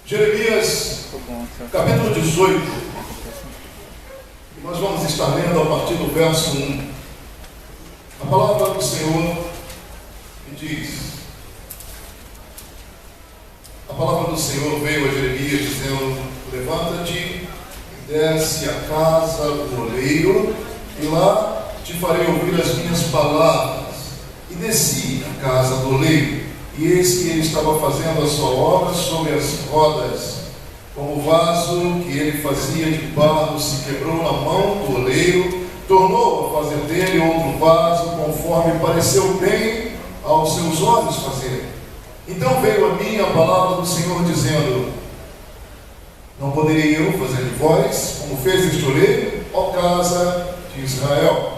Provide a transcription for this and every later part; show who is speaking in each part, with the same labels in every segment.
Speaker 1: Jeremias, capítulo 18. Nós vamos estar lendo a partir do verso 1. A palavra do Senhor que diz: a palavra do Senhor veio a Jeremias dizendo: levanta-te, desce à casa do oleiro, e lá te farei ouvir as minhas palavras. E desci à casa do oleiro, e eis que ele estava fazendo a sua obra sobre as rodas. Como o vaso que ele fazia de barro se quebrou na mão do oleiro, tornou a fazer dele outro vaso, conforme pareceu bem aos seus olhos fazer. Então veio a mim a palavra do Senhor, dizendo: não poderei eu fazer de vós como fez este oleiro, ó casa de Israel?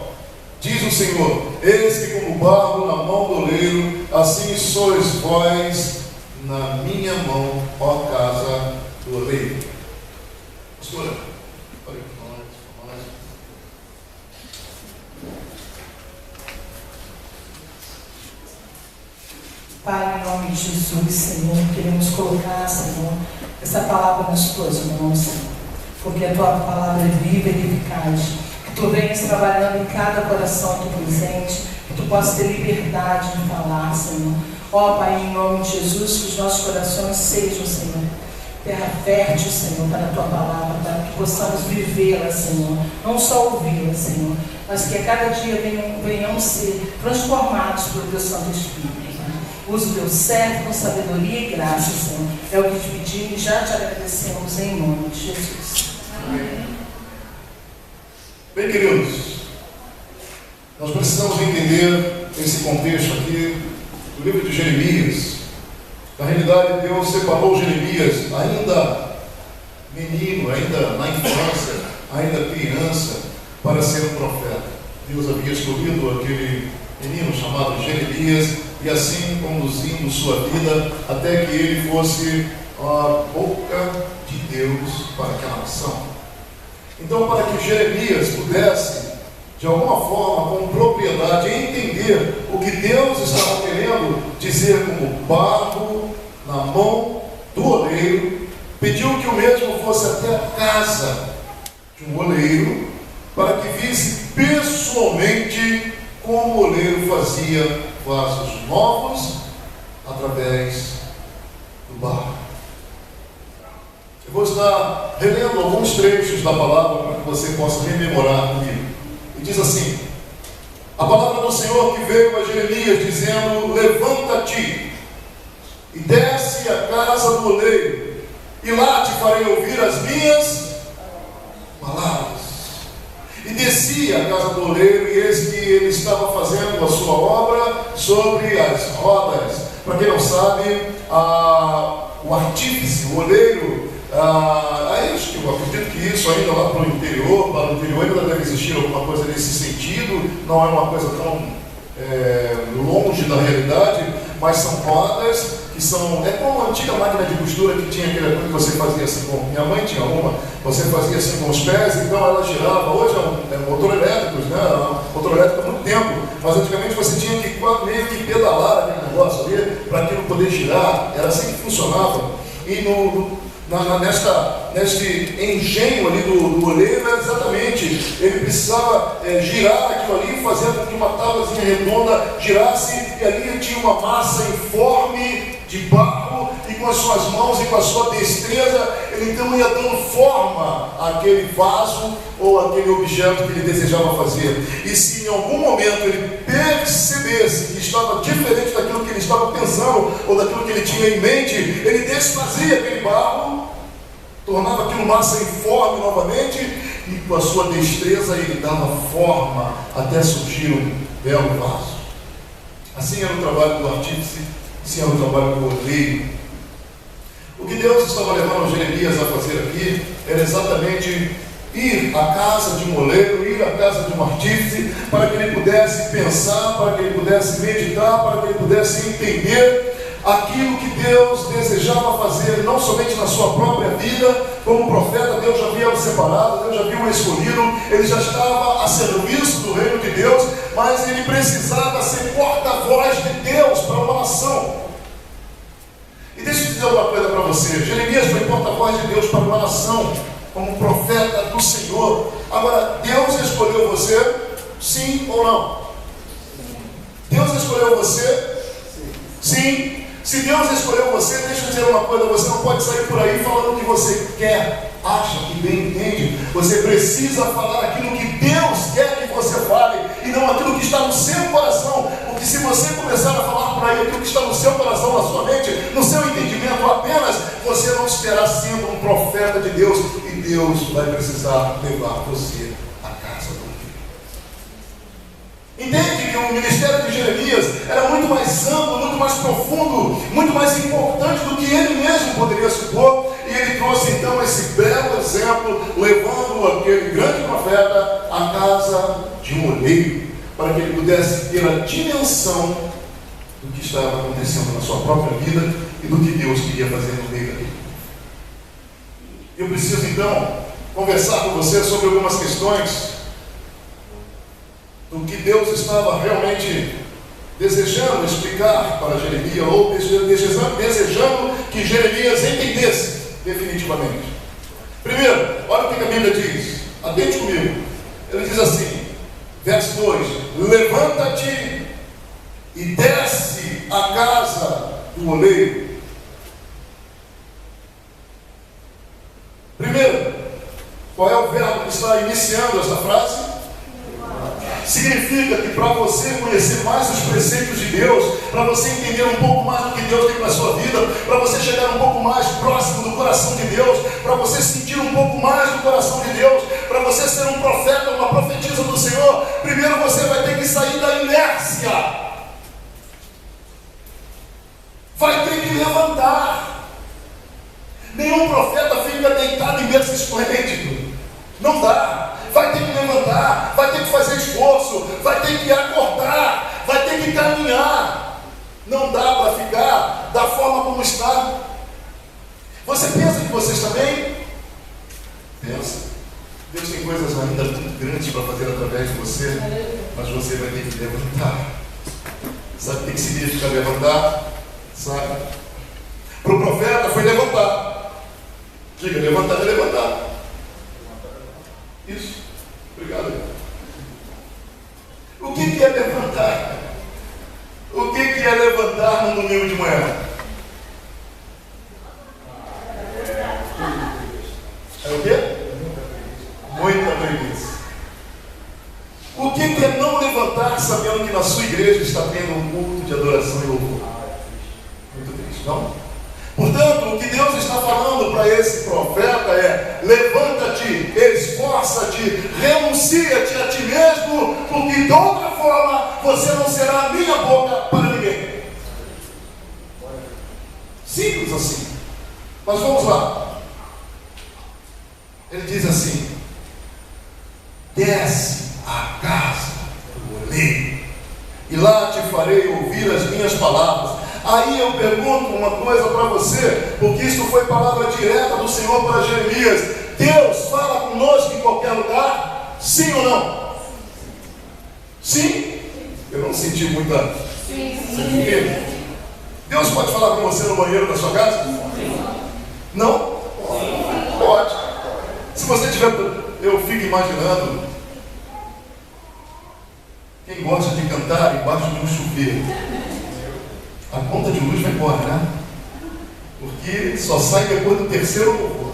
Speaker 1: Diz o Senhor: eis que como barro na mão do oleiro, assim sois vós na minha mão, ó casa do oleiro. Pastora, olha para nós.
Speaker 2: Pai, em nome de Jesus, Senhor, queremos colocar, Senhor, essa palavra nas tuas mãos, Senhor, porque a tua palavra é viva e eficaz. Que tu venhas trabalhando em cada coração aqui presente, que tu possas ter liberdade de falar, Senhor. Ó Pai, em nome de Jesus, que os nossos corações sejam, Senhor, terra fértil, Senhor, para a tua palavra, para que possamos vivê-la, Senhor, não só ouvi-la, Senhor, mas que a cada dia venhamos ser transformados pelo teu Santo Espírito. Use o teu servo com sabedoria e graça, Senhor. É o que te pedimos e já te agradecemos em nome de Jesus. Amém.
Speaker 1: Bem, queridos, nós precisamos entender esse contexto aqui do livro de Jeremias. Na realidade, Deus separou Jeremias ainda menino, ainda na infância, ainda criança, para ser um profeta. Deus havia escolhido aquele menino chamado Jeremias e assim conduzindo sua vida até que ele fosse a boca de Deus para aquela nação. Então, para que Jeremias pudesse, de alguma forma, com propriedade, entender o que Deus estava querendo dizer como barro na mão do oleiro, pediu que o mesmo fosse até a casa de um oleiro, para que visse pessoalmente como o oleiro fazia vasos novos através do barro. Eu vou estar relendo alguns trechos da palavra para que você possa rememorar comigo. E diz assim: a palavra do Senhor que veio a Jeremias dizendo: levanta-te e desce à casa do oleiro, e lá te farei ouvir as minhas palavras. E descia à casa do oleiro, e eis que ele estava fazendo a sua obra sobre as rodas. Para quem não sabe, o artífice, o oleiro, eu acredito que isso ainda lá para o interior ainda deve existir alguma coisa nesse sentido. Não é uma coisa tão longe da realidade, mas são rodas que são, é como a antiga máquina de costura que tinha aquele coisa que você fazia assim com, minha mãe tinha uma, você fazia assim com os pés, então ela girava. Hoje é motor elétrico, né? Motor elétrico há muito tempo, mas antigamente você tinha que meio que pedalar aquele negócio ali para aquilo poder girar. Era assim que funcionava. E neste engenho ali do oleiro, exatamente, ele precisava girar aquilo ali, fazer com que uma tábuazinha redonda girasse, e ali tinha uma massa informe de barro, e com as suas mãos e com a sua destreza, ele então ia dando forma àquele vaso ou àquele objeto que ele desejava fazer. E se em algum momento ele percebesse que estava diferente daquilo que ele estava pensando ou daquilo que ele tinha em mente, ele desfazia aquele barro, tornava aquilo massa informe novamente, e com a sua destreza ele dava forma até surgir um belo vaso. Assim era o trabalho do artífice, assim era o trabalho do oleiro. O que Deus estava levando Jeremias a fazer aqui era exatamente ir à casa de um oleiro, ir à casa de um artífice, para que ele pudesse pensar, para que ele pudesse meditar, para que ele pudesse entender aquilo que Deus desejava fazer, não somente na sua própria vida. Como profeta, Deus já havia o separado, Deus já havia o escolhido, ele já estava a serviço do reino de Deus, mas ele precisava ser porta-voz de Deus para uma nação. E deixa eu dizer uma coisa para você. Jeremias foi porta-voz de Deus para uma nação, como profeta do Senhor. Agora, Deus escolheu você, sim ou não? Deus escolheu você? Sim. Se Deus escolheu você, deixa eu dizer uma coisa, você não pode sair por aí falando o que você quer, acha que bem entende. Você precisa falar aquilo que Deus quer que você fale, e não aquilo que está no seu coração. Porque se você começar a falar por aí aquilo que está no seu coração, na sua mente, no seu entendimento apenas, você não estará sendo um profeta de Deus, e Deus vai precisar levar você à casa do Filho. Entende que o ministério de Jeremias era muito mais amplo, muito mais profundo, muito mais importante do que ele mesmo poderia supor, e ele trouxe então esse belo exemplo, levando aquele grande profeta à casa de um oleiro, para que ele pudesse ter a dimensão do que estava acontecendo na sua própria vida e do que Deus queria fazer no meio dele. Eu preciso então conversar com você sobre algumas questões do que Deus estava realmente desejando explicar para Jeremias, ou desejando que Jeremias entendesse definitivamente. Primeiro, olha o que a Bíblia diz, atente comigo. Ele diz assim, verso 2: levanta-te e desce à casa do oleiro. Primeiro, qual é o verbo que está iniciando esta frase? Significa que para você conhecer mais os preceitos de Deus, para você entender um pouco mais do que Deus tem para a sua vida, para você chegar um pouco mais próximo do coração de Deus, para você sentir um pouco mais do coração de Deus, para você ser um profeta, uma profetisa do Senhor, primeiro você vai ter que sair da inércia, vai ter que levantar. Nenhum profeta fica deitado em berço esplêndido, não dá. Vai ter que levantar, vai ter que fazer esforço, vai ter que acordar, vai ter que caminhar. Não dá para ficar da forma como está. Você pensa que você está bem? Pensa. Deus tem coisas ainda muito grandes para fazer através de você, mas você vai ter que levantar. Sabe o que significa levantar? Sabe? Para o profeta foi levantar. Diga, levantar é levantar. Isso. Obrigado. O que é levantar? O que é levantar num domingo de manhã? É o quê? Muita preguiça. O que é não levantar sabendo que na sua igreja está tendo um culto de adoração e louvor? Muito triste, não? Portanto, o que Deus está falando para esse profeta é: levanta-te, esforça-te, renuncia-te a ti mesmo, porque de outra forma você não será a minha boca para ninguém. Simples assim. Mas vamos lá. Ele diz assim: desce à casa do oleiro, e lá te farei ouvir as minhas palavras. Aí eu pergunto uma coisa para você, porque isso foi palavra direta do Senhor para Jeremias. Deus fala conosco em qualquer lugar? Sim ou não? Sim? Eu não senti muita... Sim. Deus pode falar com você no banheiro da sua casa? Não? Pode. Se você tiver... Eu fico imaginando quem gosta de cantar embaixo de um chuveiro. A conta de luz vai embora, né? Porque só sai depois do terceiro louvor.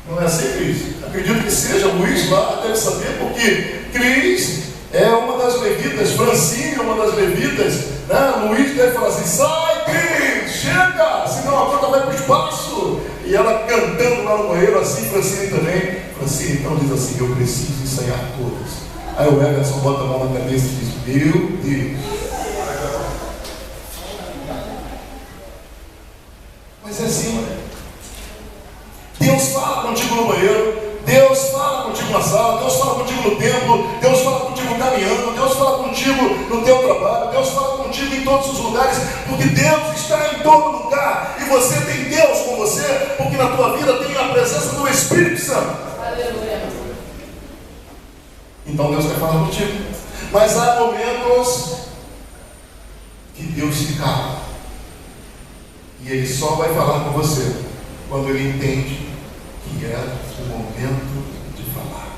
Speaker 1: Não é assim, Cris? Acredito que seja. Luiz lá deve saber, porque Cris é uma das levitas, Francine é uma das levitas, né? Luiz deve falar assim: sai, Cris, chega, senão a conta vai para o espaço. E ela cantando lá no banheiro, assim, Francine também. Francine então diz assim: eu preciso ensaiar todas. Aí o Everson bota a mão na cabeça e diz: meu Deus. Mas é assim, Deus fala contigo no banheiro, Deus fala contigo na sala, Deus fala contigo no templo, Deus fala contigo caminhando, Deus fala contigo no teu trabalho, Deus fala contigo em todos os lugares, porque Deus está em todo lugar, e você tem Deus com você, porque na tua vida tem a presença do Espírito Santo. Aleluia. Então Deus quer falar contigo, mas há momentos que Deus se cala. E Ele só vai falar com você quando Ele entende que é o momento de falar.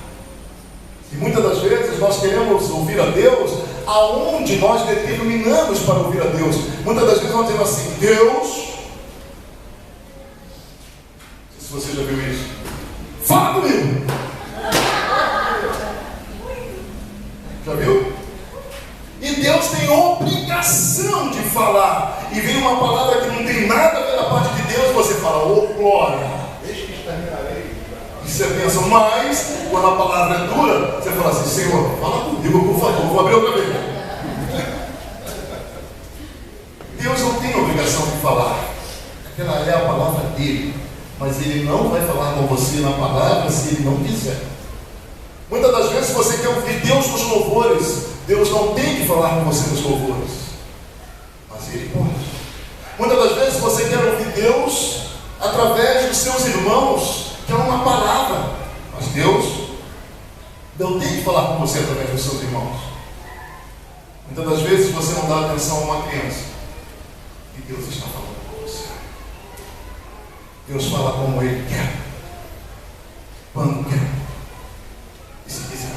Speaker 1: E muitas das vezes nós queremos ouvir a Deus aonde nós determinamos para ouvir a Deus. Muitas das vezes nós dizemos assim: Deus, não sei se você já viu isso, fala comigo. Já viu? E Deus tem obrigação de falar. E vem uma palavra que não tem nada a ver da parte de Deus, você fala: ô glória, deixa que está aí. E você pensa, mas quando a palavra é dura, você fala assim: Senhor, fala comigo, por favor, vou abrir outra vez. Deus não tem obrigação de falar. Aquela é a palavra dele. Mas Ele não vai falar com você na palavra se Ele não quiser. Muitas das vezes você quer ouvir Deus nos louvores. Deus não tem que falar com você nos louvores, mas Ele pode. Muitas das vezes você quer ouvir Deus através dos seus irmãos, que é uma palavra, mas Deus não tem que falar com você através dos seus irmãos. Muitas das vezes você não dá atenção a uma criança e Deus está falando com você. Deus fala como Ele quer, quando quer e se quiser.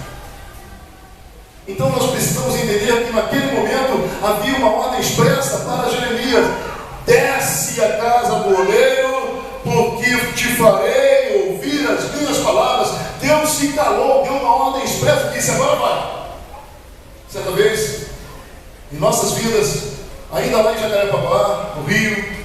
Speaker 1: Então nós precisamos entender que naquele momento havia uma ordem expressa para Jeremias: desce a casa do oleiro, porque te farei ouvir as minhas palavras. Deus se calou, deu uma ordem expressa e disse: agora vai. Certa vez, em nossas vidas, ainda lá em Jacarepaguá, no Rio,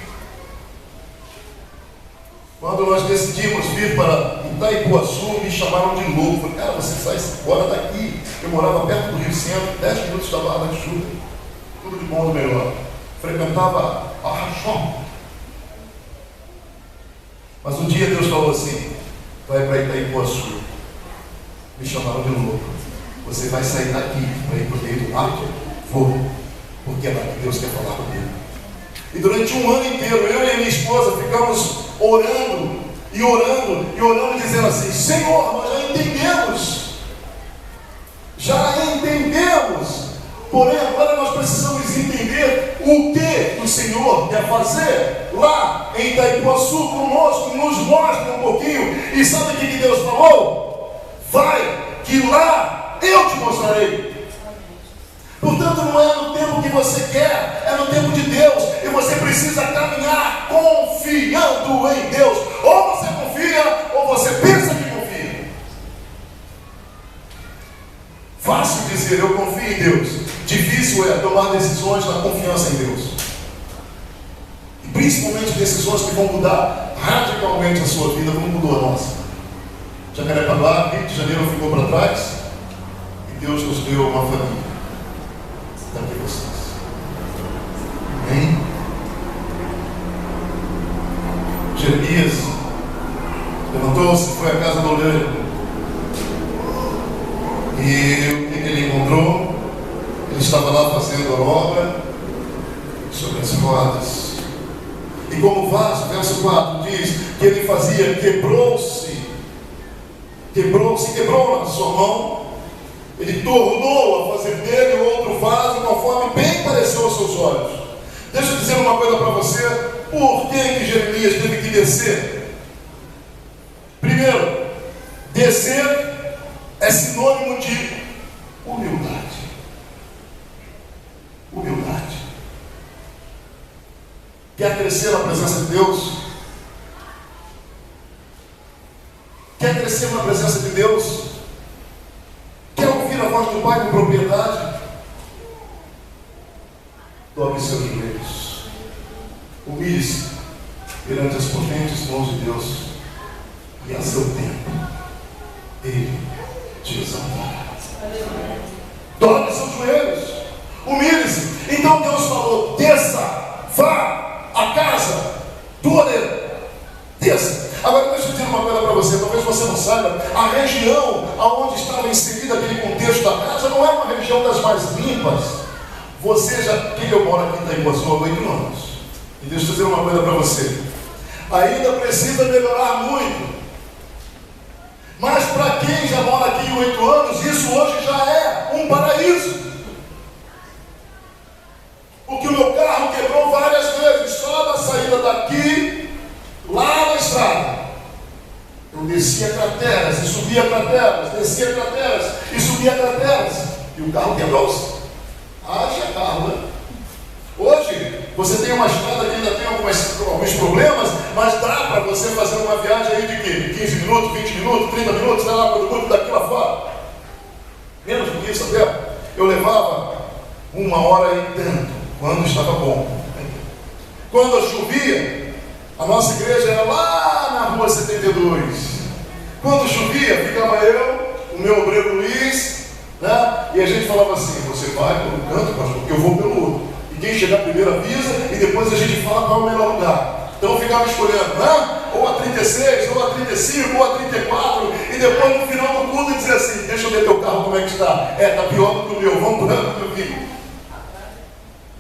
Speaker 1: quando nós decidimos vir para Itaipuaçu, me chamaram de louco. Falei: cara, você sai fora daqui. Eu morava perto do Rio Centro, 10 minutos da Barra da Tijuca, tudo de bom do melhor. Frequentava a Rachon. Mas um dia Deus falou assim: vai para Itaipuaçu. Me chamaram de louco. Você vai sair daqui para ir para o meio do mato? Vou, porque é lá que Deus quer falar comigo. E durante um ano inteiro, eu e a minha esposa ficamos orando, dizendo assim: Senhor, nós já entendemos, porém agora nós precisamos entender o que o Senhor quer fazer lá em Itaipuaçu conosco. Nos mostre um pouquinho. E sabe o que Deus falou? Vai, que lá eu te mostrarei. Portanto, não é no tempo que você quer, é no tempo de Deus. E você precisa caminhar confiando em Deus. Ou você confia, ou você pensa que confia. Fácil dizer eu confio em Deus. Difícil é tomar decisões na confiança em Deus. E principalmente decisões que vão mudar radicalmente a sua vida, como mudou a nossa. Jacarepaguá, Rio de Janeiro ficou para trás. E Deus nos deu uma família. Daqui vocês. Amém? Jeremias levantou-se, foi à casa do oleiro. E o que ele encontrou? Ele estava lá fazendo a obra sobre as rodas. E como o vaso, verso 4 diz que ele fazia, quebrou na sua mão. Ele tornou a fazer dele outro vaso conforme bem pareceu aos seus olhos. Deixa eu dizer uma coisa para você. Por que Jeremias teve que descer? Primeiro, descer é sinônimo de humildade. Humildade. Quer crescer na presença de Deus? Quer crescer na presença de Deus? Quer ouvir a voz do Pai com propriedade? Dobre seus joelhos. Humilhe-se perante as potentes mãos de Deus. E a seu tempo, Ele te exaltará. Dobre seus joelhos. Humilhe-se. Então Deus falou: desça, vá à casa do oleiro. Desça. Agora deixa eu dizer uma coisa para você, talvez você não saiba, a região onde estava inserido aquele contexto da casa não é uma região das mais limpas. Quem eu moro aqui em Itaipuaçu há 8 anos, e deixa eu dizer uma coisa para você, ainda precisa melhorar muito, mas para quem já mora aqui em 8 anos, isso hoje já é um paraíso. Porque o meu carro quebrou várias vezes, só na saída da daqui lá na estrada. Eu descia crateras e subia crateras, descia crateras e subia crateras. E o carro quebrou-se. Haja carro, né? Hoje, você tem uma estrada que ainda tem alguns problemas, mas dá para você fazer uma viagem aí de quê? 15 minutos, 20 minutos, 30 minutos, sei lá, quando daqui lá fora. Menos do que isso até. Eu levava 1 hora e tanto, quando estava bom. Quando chovia, a nossa igreja era lá na rua 72. Quando chovia, ficava eu, o meu obreiro Luiz, né? E a gente falava assim: você vai pelo canto, pastor, porque eu vou pelo outro. E quem chegar primeiro avisa, e depois a gente fala qual é o melhor lugar. Então eu ficava escolhendo, né? Ou a 36, ou a 35, ou a 34, e depois no final do culto dizia assim: deixa eu ver teu carro como é que está. Está pior do que o meu, vamos por onde que eu vim.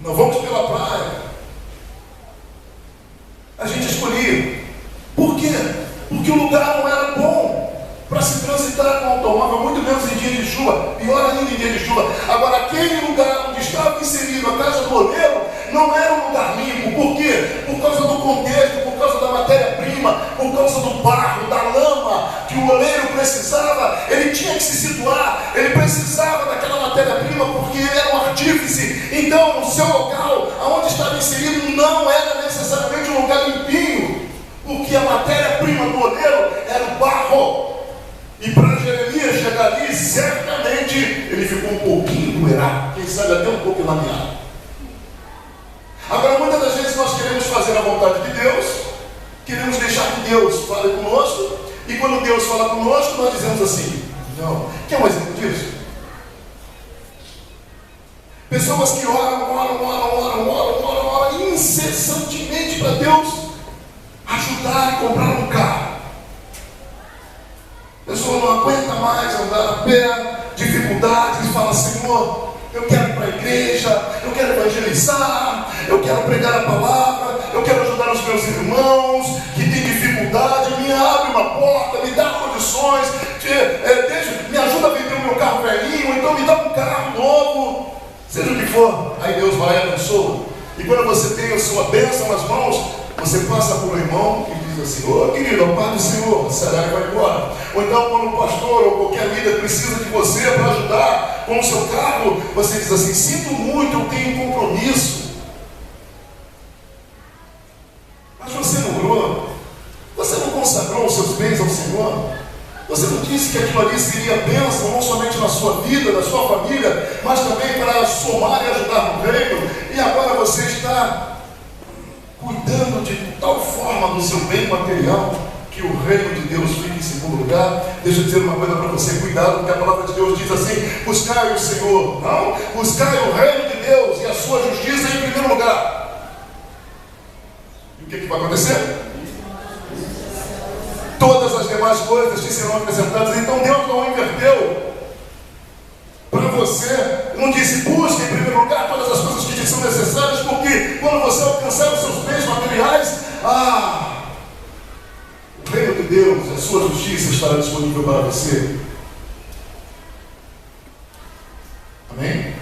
Speaker 1: Não vamos pela praia. A gente escolhia. Por quê? Porque o lugar não era bom para se transitar com o automóvel, muito menos em dia de chuva, pior ainda em dia de chuva. Agora, aquele lugar onde estava inserido a casa do oleiro não era um lugar limpo. Por quê? Por causa do contexto, por causa da matéria-prima, por causa do barro, da lama que o oleiro precisava. Ele tinha que se situar, ele precisava daquela matéria-prima porque ele era um artífice. Então, o seu local, aonde estava inserido, não era necessariamente um lugar limpinho, porque a matéria-prima do oleiro era o barro. E para Jeremias chegar ali, certamente ele ficou um pouquinho doerado, quem sabe até um pouco lameado. Agora, muitas das vezes nós queremos fazer a vontade de Deus, queremos deixar que Deus fale conosco, e quando Deus fala conosco, nós dizemos assim: não. Quer um exemplo disso? Pessoas que oram incessantemente para Deus ajudar e comprar um carro. A pessoa não aguenta mais andar a pé, dificuldades, e fala: Senhor, eu quero ir para a igreja, eu quero evangelizar, eu quero pregar a palavra, eu quero ajudar os meus irmãos que têm dificuldade, me abre uma porta, me dá condições, me ajuda a vender o meu carro velhinho, então me dá um carro novo, seja o que for. Aí Deus vai e abençoa. E quando você tem a sua bênção nas mãos, você passa por um irmão que diz assim: ô querido, a paz do Senhor, o salário vai embora. Ou então, quando o pastor ou qualquer líder precisa de você para ajudar com o seu cargo, você diz assim: sinto muito, eu tenho um compromisso. Mas você não orou, você não consagrou os seus bens ao Senhor, você não disse que aquilo ali seria bênção, não somente na sua vida, na sua família, mas também para somar e ajudar no reino, e agora você está cuidando de tal forma do seu bem material que o reino de Deus fica em segundo lugar. Deixa eu dizer uma coisa para você: cuidado, porque a palavra de Deus diz assim: buscai o Senhor, não, buscai o reino de Deus e a sua justiça em primeiro lugar. E o que vai acontecer? Todas as demais coisas te serão acrescentadas. Então Deus não inverteu para você, não disse: busque em primeiro lugar todas as coisas que te são necessárias, porque quando você alcançar os seus bens materiais, o reino de Deus, a sua justiça estará disponível para você. Amém?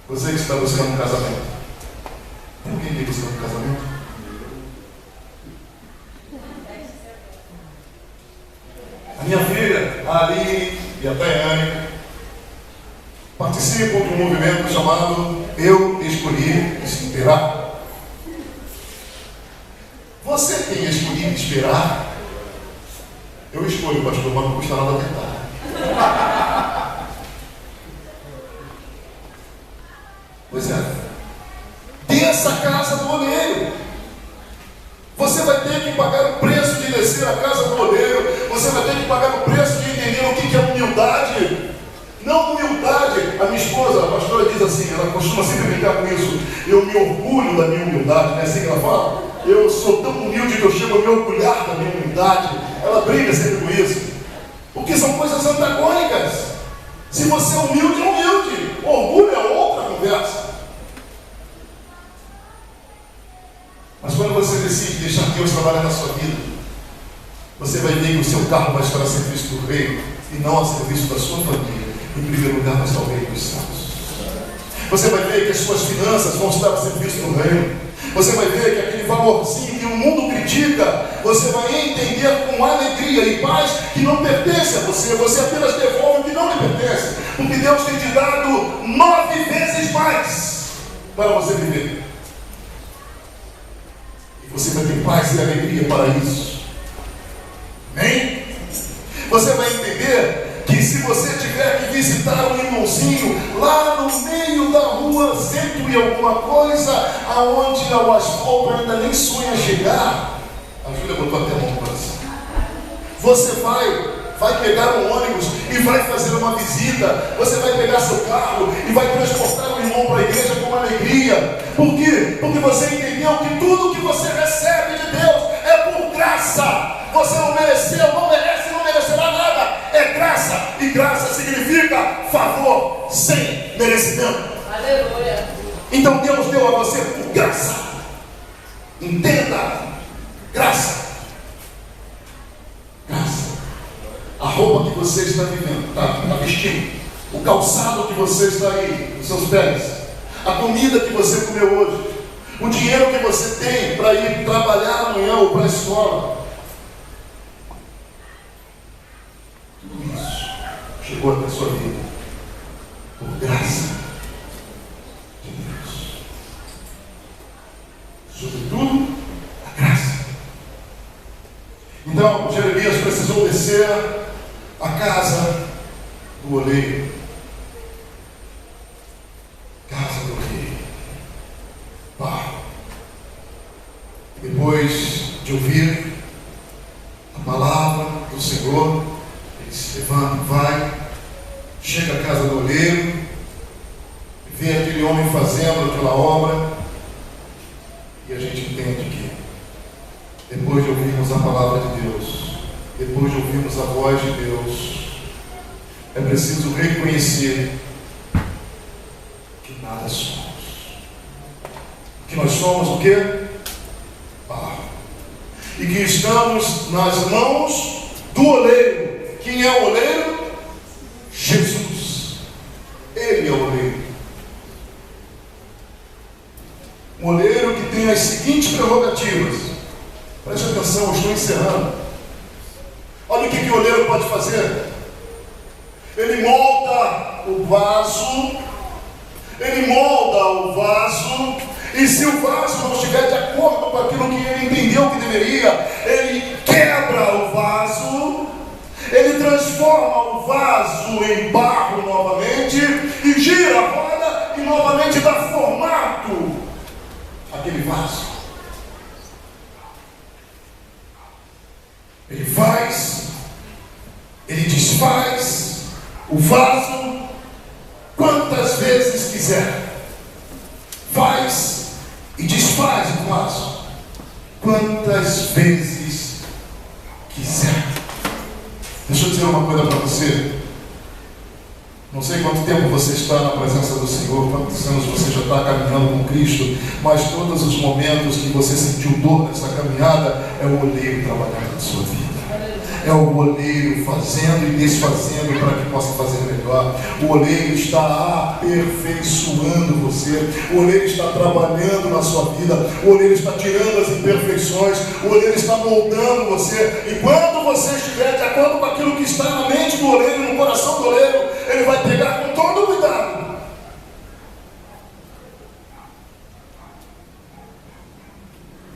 Speaker 1: Você que está buscando um casamento, tem alguém que buscando um casamento? A minha filha, a Aline e a Daiane participam de um movimento chamado Eu Escolhi Esperar. Você tem escolhido esperar? Eu escolho, pastor, mas não custa nada tentar. Pois é. Desça a casa do oleiro. Você vai ter que pagar o preço de descer a casa do oleiro. Você vai ter que pagar o preço de entender o que é humildade. Não humildade. A minha esposa, a pastora, diz assim, ela costuma sempre brincar com isso: eu me orgulho da minha humildade. Não é assim que ela fala? Eu sou tão humilde que eu chego a me orgulhar da minha humildade. Ela brinca sempre com isso, porque são coisas antagônicas. Se você é humilde, é humilde. Orgulho é outra conversa. Mas quando você decide deixar Deus trabalhar na sua vida, você vai ver que o seu carro vai estar a serviço do reino e não a serviço da sua família. Em primeiro lugar, mas ao reino dos céus. Você vai ver que as suas finanças vão estar a serviço do reino. Você vai ver que aquele valorzinho que o mundo critica, você vai entender com alegria e paz que não pertence a você. Você apenas devolve o que não lhe pertence, porque Deus tem te dado 9 vezes mais para você viver. E você vai ter paz e alegria para isso. Amém? Você vai entender que se você tiver que visitar um irmãozinho lá no meio da rua, centro e alguma coisa, aonde o asfalto ainda nem sonha chegar, a Júlia botou até a mão no coração. Você vai pegar um ônibus e vai fazer uma visita. Você vai pegar seu carro e vai transportar o irmão para a igreja com alegria. Por quê? Porque você entendeu que tudo que você recebe de Deus é por graça. Você não mereceu, não merece, não merecerá nada. É graça. E graça significa favor sem merecimento.
Speaker 3: Aleluia.
Speaker 1: Então Deus deu a você por graça. Entenda. Graça. Graça. A roupa que você está vivendo, está vestindo, o calçado que você está aí, os seus pés, a comida que você comeu hoje, o dinheiro que você tem para ir trabalhar amanhã ou para a escola, tudo isso chegou até a sua vida por graça de Deus. Sobretudo, a graça. Então, Jeremias precisou descer a casa do oleiro. Casa do oleiro. Depois de ouvir a palavra do Senhor, ele se levanta, vai, chega à casa do oleiro, vê aquele homem fazendo aquela obra, e a gente entende que depois de ouvirmos a palavra de Deus, depois de ouvirmos a voz de Deus, é preciso reconhecer que nada somos. Que nós somos o quê? Barro. E que estamos nas mãos do oleiro. Quem é o oleiro? Jesus. Ele é o oleiro. Um oleiro que tem as seguintes prerrogativas. Preste atenção, eu estou encerrando. Olha o que o oleiro pode fazer. Ele molda o vaso. Ele molda o vaso. E se o vaso não estiver de acordo com aquilo que ele entendeu que deveria, ele quebra o vaso. Ele transforma o vaso em barro novamente. E gira a roda e novamente dá formato àquele vaso. Ele faz, ele desfaz o vaso quantas vezes quiser. Faz e desfaz o vaso quantas vezes quiser. Deixa eu dizer uma coisa para você. Não sei quanto tempo você está na presença do Senhor, quantos anos você já está caminhando com Cristo, mas todos os momentos que você sentiu dor nessa caminhada, é o oleiro trabalhando na sua vida. É o oleiro fazendo e desfazendo para que possa fazer melhor. O oleiro está aperfeiçoando você. O oleiro está trabalhando na sua vida. O oleiro está tirando as imperfeições. O oleiro está moldando você. E quando você estiver de acordo com aquilo que está na mente do oleiro, no coração do oleiro, ele vai pegar com todo cuidado.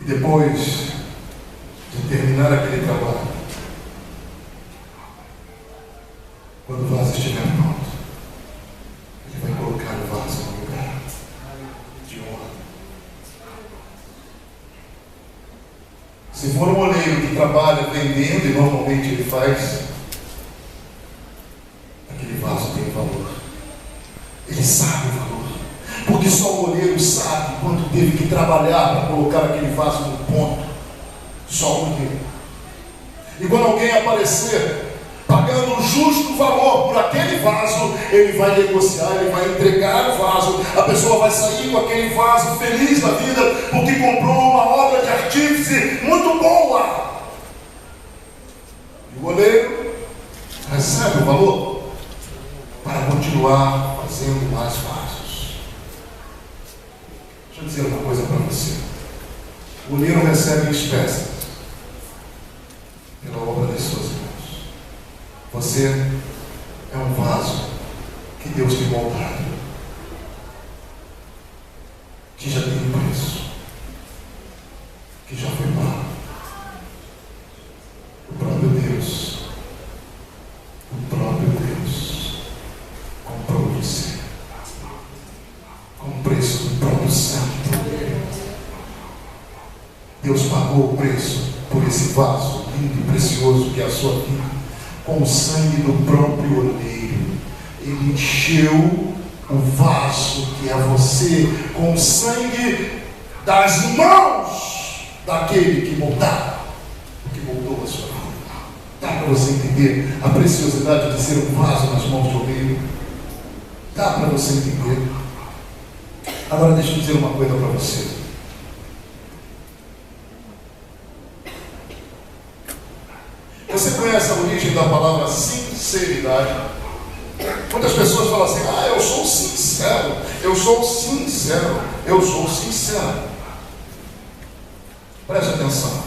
Speaker 1: E depois de terminar aquele trabalho, quando o vaso estiver pronto, ele vai colocar o vaso no lugar de honra. Se for um oleiro que trabalha vendendo, e normalmente ele faz, aquele vaso tem valor. Ele sabe o valor. Porque só o oleiro sabe quanto teve que trabalhar para colocar aquele vaso no ponto. Só o oleiro. E quando alguém aparecer pagando o justo valor por aquele vaso, ele vai negociar, ele vai entregar o vaso. A pessoa vai sair com aquele vaso feliz da vida, porque comprou uma obra de artífice muito boa. E o oleiro recebe o valor para continuar fazendo mais vasos. Deixa eu dizer uma coisa para você. recebe espécies pela obra das suas mãos. Você é um vaso que Deus tem moldado, que já tem um preço, que já foi pago. O próprio Deus comprou você com o preço do próprio sangue. Deus pagou o preço por esse vaso lindo e precioso que é a sua vida, com o sangue do próprio oleiro. Ele encheu o vaso que é você com o sangue das mãos daquele que moldou a sua vida. Dá para você entender a preciosidade de ser um vaso nas mãos do oleiro? Dá para você entender? Agora deixa eu dizer uma coisa para você. Você conhece a origem da palavra sinceridade? Muitas pessoas falam assim: eu sou sincero, eu sou sincero, eu sou sincero. Preste atenção.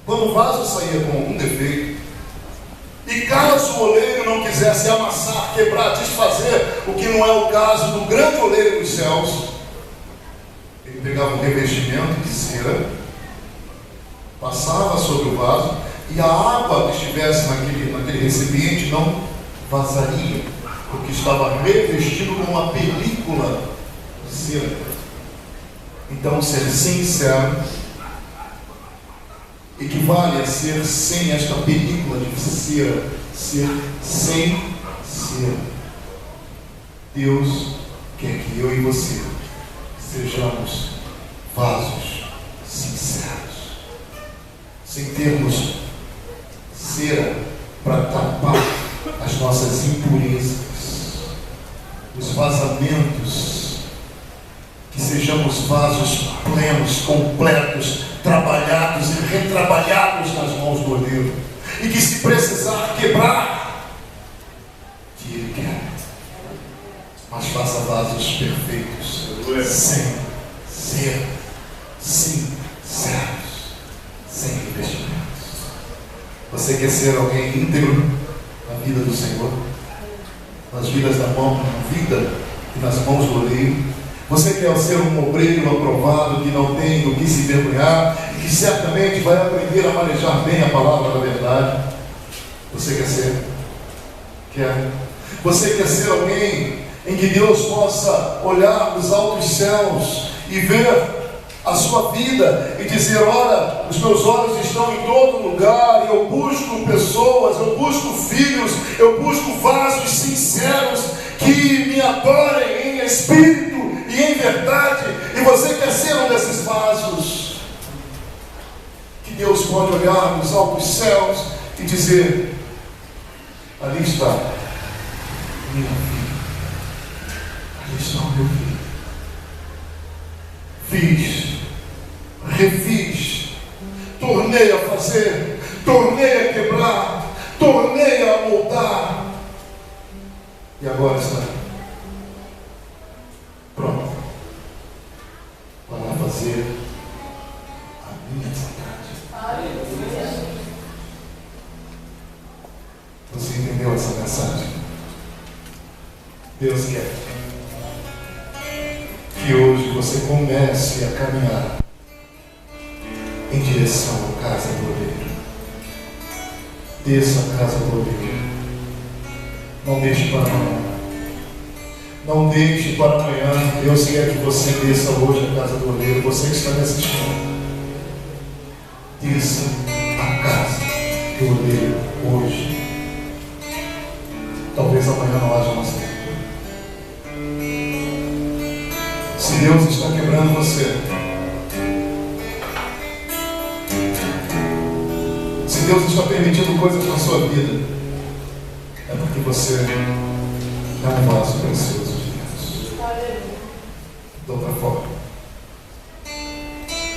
Speaker 1: Quando o vaso saía com algum defeito, e caso o oleiro não quisesse amassar, quebrar, desfazer, o que não é o caso do grande oleiro dos céus, ele pegava um revestimento de cera, passava sobre o vaso, e a água que estivesse naquele recipiente não vazaria, porque estava revestido com uma película de cera. Então, ser sincero equivale a ser sem esta película de cera, ser sem cera. Deus quer que eu e você sejamos vasos sinceros, sem termos cera para tapar as nossas impurezas, os vazamentos, que sejamos vasos plenos, completos, trabalhados e retrabalhados nas mãos do oleiro, e que se precisar quebrar, que Ele quer, mas faça vasos perfeitos, sem ser sinceros, sem investimentos. Você quer ser alguém íntegro na vida do Senhor, nas vidas da mão, na vida e nas mãos do oleiro? Você quer ser um obreiro aprovado, que não tem do que se envergonhar e que certamente vai aprender a manejar bem a palavra da verdade? Você quer ser? Quer? Você quer ser alguém em que Deus possa olhar dos altos céus e ver a sua vida e dizer: olha, os meus olhos estão em todo lugar, e eu busco pessoas, eu busco filhos, eu busco vasos sinceros que me adorem em espírito e em verdade? E você quer ser um desses vasos que Deus pode olhar nos altos céus e dizer: ali está minha filha, ali está o meu filho. Fiz, refiz, tornei a fazer, tornei a quebrar, tornei a moldar, e agora está pronto para fazer a minha vontade. Você entendeu essa mensagem? Deus quer que hoje você comece a caminhar em direção à casa do oleiro. Desça à casa do oleiro. Não deixe para amanhã. Não deixe para amanhã. Deus quer que você desça hoje à casa do oleiro. Você que está me assistindo, desça à casa do oleiro hoje. Talvez amanhã não haja mais tempo. Se Deus está quebrando você, se Deus está permitindo coisas na sua vida, é porque você é um vaso precioso de Deus. De outra forma,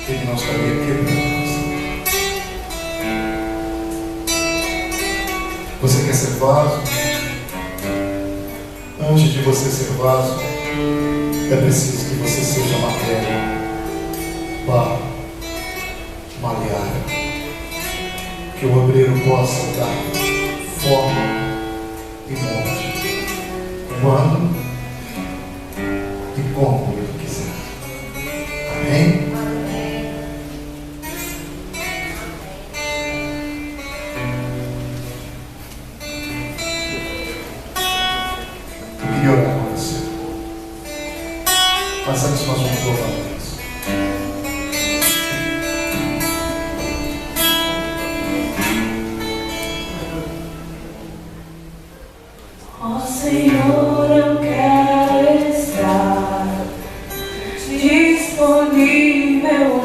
Speaker 1: Ele não estaria quebrando você. Você quer ser vaso? Antes de você ser vaso, é preciso que você seja matéria, barro, malhar, que o obreiro possa dar forma e molde, quando e como ele quiser. Amém? Eu queria orar com você. Faça isso, nós vamos louvar a Deus.
Speaker 2: Ó Senhor, eu quero estar disponível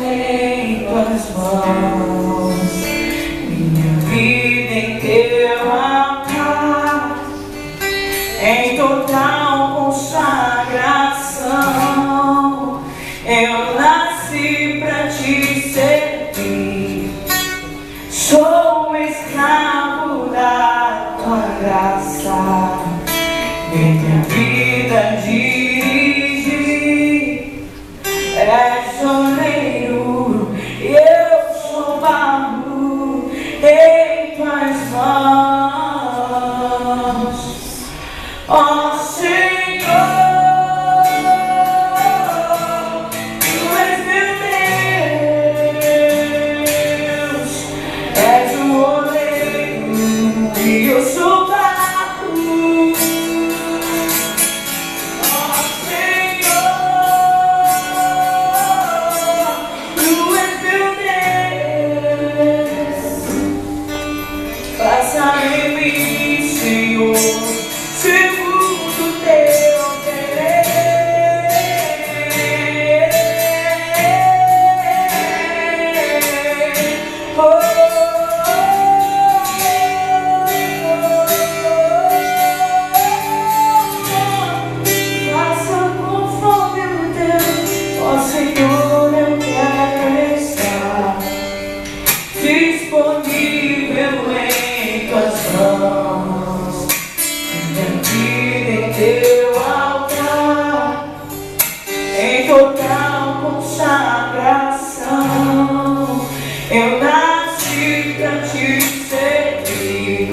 Speaker 2: em tuas mãos, minha vida em teu altar, em total consagração. Eu nasci pra te servir, sou escravo da tua graça. Em minha vida dirigir, és oleiro e eu sou barro em tuas mãos. Ó Senhor, Tu és meu Deus, és o oleiro e eu sou barro. Eu nasci pra te servir,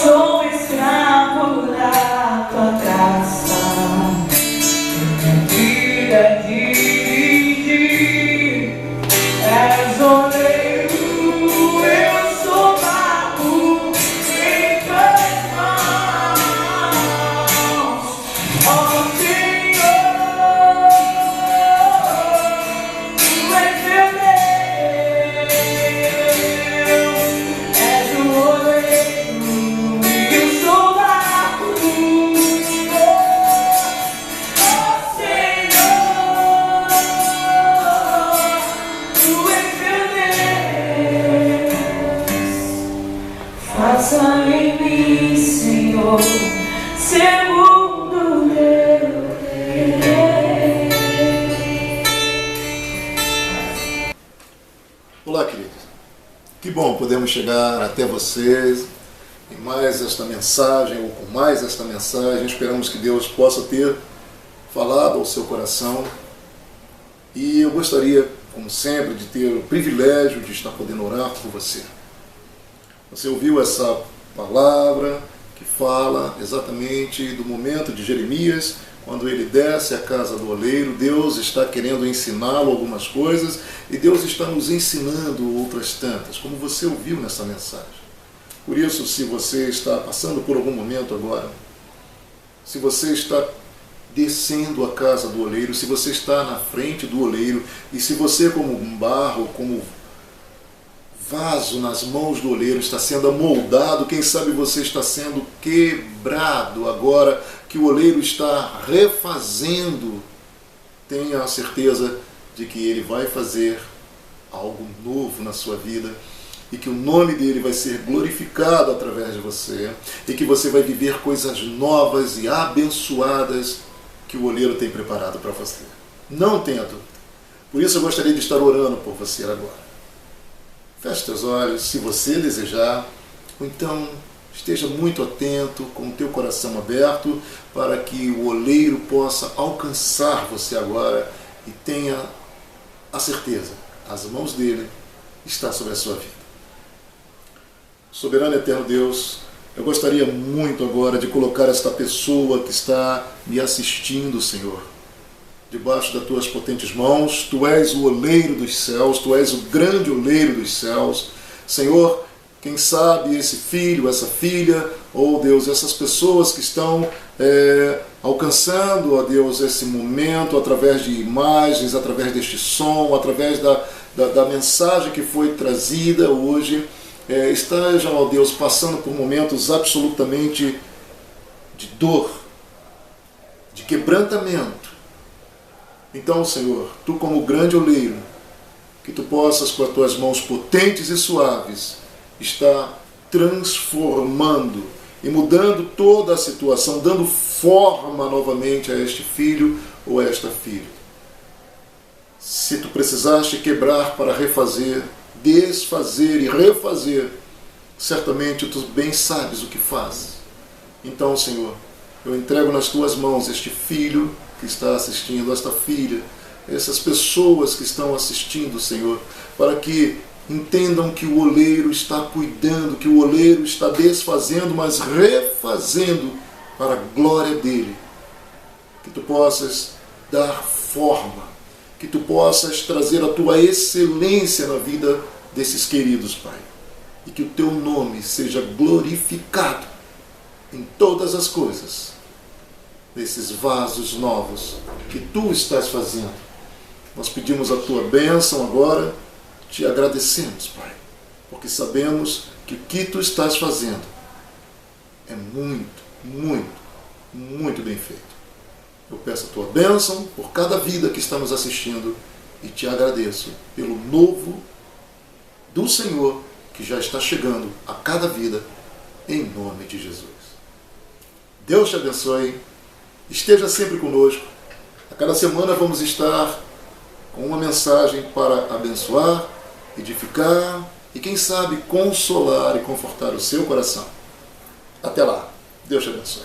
Speaker 2: sou escravo da tua graça. Minha vida dirigir, és oleiro, eu sou barro em tuas mãos. Ó Senhor, Tu és meu faça em mim, Senhor, segundo teu querer.
Speaker 1: Olá, queridos. Que bom podemos chegar até vocês em mais esta mensagem, ou com mais esta mensagem. Esperamos que Deus possa ter falado ao seu coração. E eu gostaria, como sempre, de ter o privilégio de estar podendo orar por você. Você ouviu essa palavra que fala exatamente do momento de Jeremias, quando ele desce à casa do oleiro. Deus está querendo ensiná-lo algumas coisas e Deus está nos ensinando outras tantas, como você ouviu nessa mensagem. Por isso, se você está passando por algum momento agora, se você está descendo a casa do oleiro, se você está na frente do oleiro, e se você, como um barro, como vaso nas mãos do oleiro, está sendo amoldado, quem sabe você está sendo quebrado agora, que o oleiro está refazendo, tenha a certeza de que ele vai fazer algo novo na sua vida, e que o nome dele vai ser glorificado através de você, e que você vai viver coisas novas e abençoadas que o oleiro tem preparado para você. Não tenha dúvida. Por isso eu gostaria de estar orando por você agora. Feche seus olhos, se você desejar, ou então esteja muito atento, com o teu coração aberto, para que o oleiro possa alcançar você agora e tenha a certeza, as mãos dele estão sobre a sua vida. Soberano e eterno Deus, eu gostaria muito agora de colocar esta pessoa que está me assistindo, Senhor, debaixo das tuas potentes mãos. Tu és o oleiro dos céus, tu és o grande oleiro dos céus. Senhor, quem sabe esse filho, essa filha, Deus, essas pessoas que estão alcançando, Deus, esse momento através de imagens, através deste som, através da mensagem que foi trazida hoje, estejam, Deus, passando por momentos absolutamente de dor, de quebrantamento. Então, Senhor, Tu como grande oleiro, que Tu possas com as Tuas mãos potentes e suaves estar transformando e mudando toda a situação, dando forma novamente a este filho ou a esta filha. Se Tu precisaste quebrar para refazer, desfazer e refazer, certamente Tu bem sabes o que fazes. Então, Senhor, eu entrego nas Tuas mãos este filho que está assistindo, esta filha, essas pessoas que estão assistindo, Senhor, para que entendam que o oleiro está cuidando, que o oleiro está desfazendo, mas refazendo para a glória dele. Que Tu possas dar forma, que Tu possas trazer a Tua excelência na vida desses queridos, Pai. E que o Teu nome seja glorificado em todas as coisas, nesses vasos novos que Tu estás fazendo. Nós pedimos a Tua bênção agora, Te agradecemos, Pai, porque sabemos que o que Tu estás fazendo é muito, muito, muito bem feito. Eu peço a Tua bênção por cada vida que está nos assistindo e Te agradeço pelo novo do Senhor que já está chegando a cada vida, em nome de Jesus. Deus te abençoe, esteja sempre conosco. A cada semana vamos estar com uma mensagem para abençoar, edificar e, quem sabe, consolar e confortar o seu coração. Até lá. Deus te abençoe.